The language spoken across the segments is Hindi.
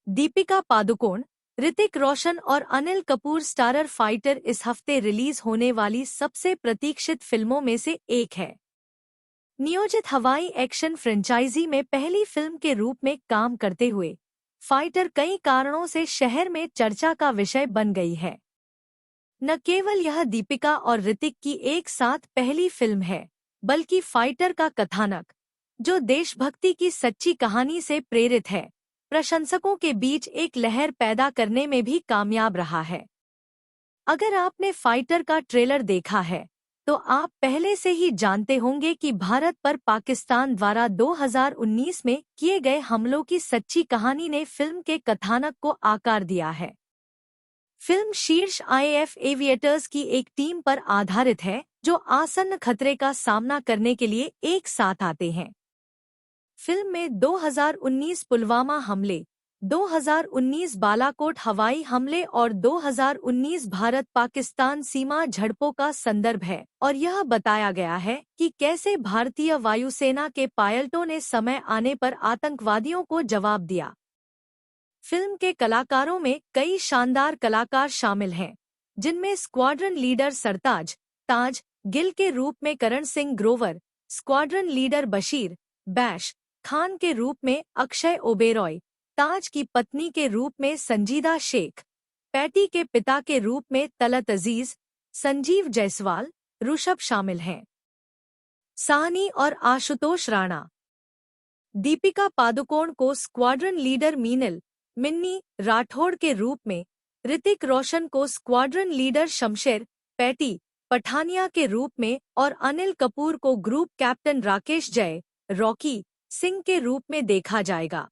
दीपिका पादुकोण, ऋतिक रोशन और अनिल कपूर स्टारर फाइटर इस हफ्ते रिलीज होने वाली सबसे प्रतीक्षित फिल्मों में से एक है। नियोजित हवाई एक्शन फ्रेंचाइजी में पहली फिल्म के रूप में काम करते हुए फाइटर कई कारणों से शहर में चर्चा का विषय बन गई है। न केवल यह दीपिका और ऋतिक की एक साथ पहली फिल्म है, बल्कि फाइटर का कथानक, जो देशभक्ति की सच्ची कहानी से प्रेरित है, प्रशंसकों के बीच एक लहर पैदा करने में भी कामयाब रहा है। अगर आपने फाइटर का ट्रेलर देखा है, तो आप पहले से ही जानते होंगे कि भारत पर पाकिस्तान द्वारा 2019 में किए गए हमलों की सच्ची कहानी ने फिल्म के कथानक को आकार दिया है। फिल्म शीर्ष आईएएफ एविएटर्स की एक टीम पर आधारित है, जो आसन्न खतरे का सामना करने के लिए एक साथ आते हैं। फिल्म में 2019 पुलवामा हमले, 2019 बालाकोट हवाई हमले और 2019 भारत-पाकिस्तान सीमा झड़पों का संदर्भ है और यह बताया गया है कि कैसे भारतीय वायुसेना के पायलटों ने समय आने पर आतंकवादियों को जवाब दिया। फिल्म के कलाकारों में कई शानदार कलाकार शामिल हैं, जिनमें स्क्वाड्रन लीडर सरताज ताज गिल के रूप में करण सिंह ग्रोवर, स्क्वाड्रन लीडर बशीर बैश खान के रूप में अक्षय ओबेरॉय, ताज की पत्नी के रूप में संजीदा शेख, पैटी के पिता के रूप में तलत अजीज, संजीव जायसवाल, ऋषभ शामिल हैं। साहनी और आशुतोष राणा। दीपिका पादुकोण को स्क्वाड्रन लीडर मिन्नी राठौड़ के रूप में, ऋतिक रोशन को स्क्वाड्रन लीडर शमशेर पैटी पठानिया के रूप में और अनिल कपूर को ग्रुप कैप्टन राकेश जय रॉकी सिंह के रूप में देखा जाएगा।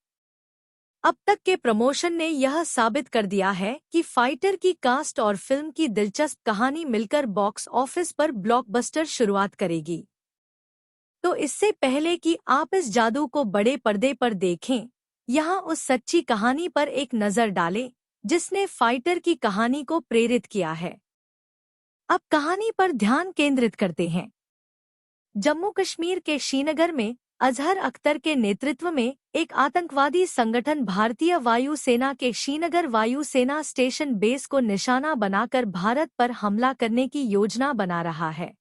अब तक के प्रमोशन ने यह साबित कर दिया है कि फाइटर की कास्ट और फिल्म की दिलचस्प कहानी मिलकर बॉक्स ऑफिस पर ब्लॉकबस्टर शुरुआत करेगी। तो इससे पहले कि आप इस जादू को बड़े पर्दे पर देखें, यहाँ उस सच्ची कहानी पर एक नज़र डालें जिसने फाइटर की कहानी को प्रेरित किया है। अब कहानी पर ध्यान केंद्रित करते हैं। जम्मू कश्मीर के श्रीनगर में अजहर अख्तर के नेतृत्व में एक आतंकवादी संगठन भारतीय वायु सेना के श्रीनगर वायु सेना स्टेशन बेस को निशाना बनाकर भारत पर हमला करने की योजना बना रहा है।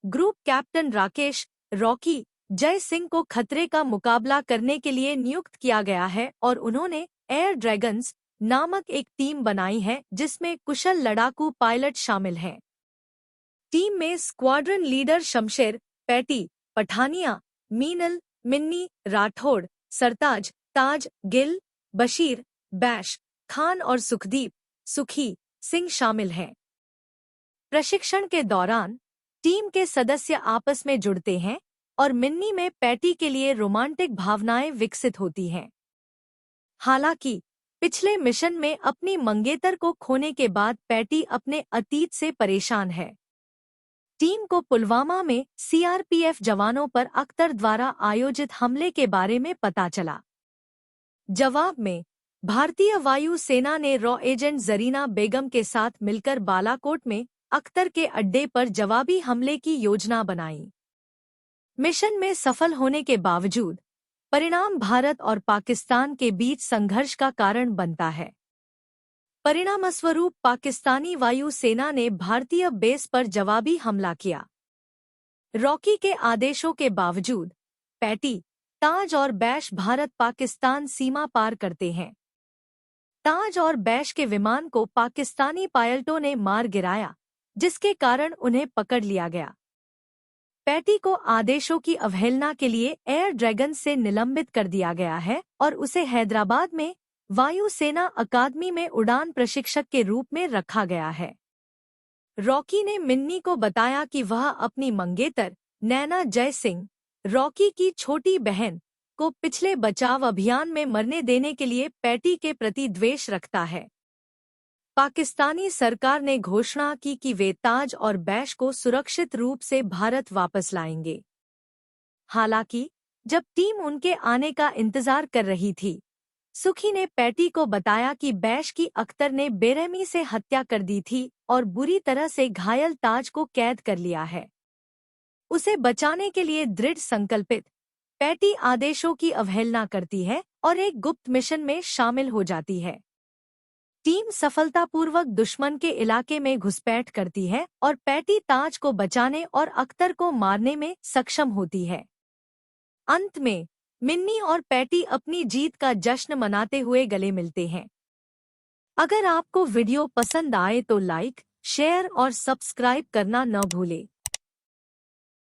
ग्रुप कैप्टन राकेश रॉकी जय सिंह को खतरे का मुकाबला करने के लिए नियुक्त किया गया है और उन्होंने एयर ड्रैगन्स नामक एक टीम बनाई है, जिसमें कुशल लड़ाकू पायलट शामिल हैं। टीम में स्क्वाड्रन लीडर शमशेर पैटी पठानिया, मिन्नी राठौड़, सरताज ताज गिल, बशीर बैश खान और सुखी सिंह शामिल हैं। प्रशिक्षण के दौरान टीम के सदस्य आपस में जुड़ते हैं और मिन्नी में पैटी के लिए रोमांटिक भावनाएं विकसित होती हैं। हालांकि पिछले मिशन में अपनी मंगेतर को खोने के बाद पैटी अपने अतीत से परेशान है। टीम को पुलवामा में सीआरपीएफ जवानों पर अख्तर द्वारा आयोजित हमले के बारे में पता चला। जवाब में भारतीय वायु सेना ने रॉ एजेंट जरीना बेगम के साथ मिलकर बालाकोट में अख्तर के अड्डे पर जवाबी हमले की योजना बनाई। मिशन में सफल होने के बावजूद परिणाम भारत और पाकिस्तान के बीच संघर्ष का कारण बनता है। परिणामस्वरूप पाकिस्तानी वायु सेना ने भारतीय बेस पर जवाबी हमला किया। रॉकी के आदेशों के बावजूद पैटी, ताज और बैश भारत-पाकिस्तान सीमा पार करते हैं। ताज और बैश के विमान को पाकिस्तानी पायलटों ने मार गिराया, जिसके कारण उन्हें पकड़ लिया गया। पैटी को आदेशों की अवहेलना के लिए एयर ड्रैगन से निलंबित कर दिया गया है और उसे हैदराबाद में वायु सेना अकादमी में उड़ान प्रशिक्षक के रूप में रखा गया है। रॉकी ने मिन्नी को बताया कि वह अपनी मंगेतर नैना जय सिंह, रॉकी की छोटी बहन, को पिछले बचाव अभियान में मरने देने के लिए पैटी के प्रति द्वेष रखता है। पाकिस्तानी सरकार ने घोषणा की कि वे ताज और बैश को सुरक्षित रूप से भारत वापस लाएंगे। हालांकि जब टीम उनके आने का इंतजार कर रही थी, सुखी ने पैटी को बताया कि बैश की अख्तर ने बेरहमी से हत्या कर दी थी और बुरी तरह से घायल ताज को कैद कर लिया है। उसे बचाने के लिए दृढ़ संकल्पित पैटी आदेशों की अवहेलना करती है और एक गुप्त मिशन में शामिल हो जाती है। टीम सफलतापूर्वक दुश्मन के इलाके में घुसपैठ करती है और पैटी ताज को बचाने और अख्तर को मारने में सक्षम होती है। अंत में मिन्नी और पैटी अपनी जीत का जश्न मनाते हुए गले मिलते हैं। अगर आपको वीडियो पसंद आए तो लाइक, शेयर और सब्सक्राइब करना न भूलें।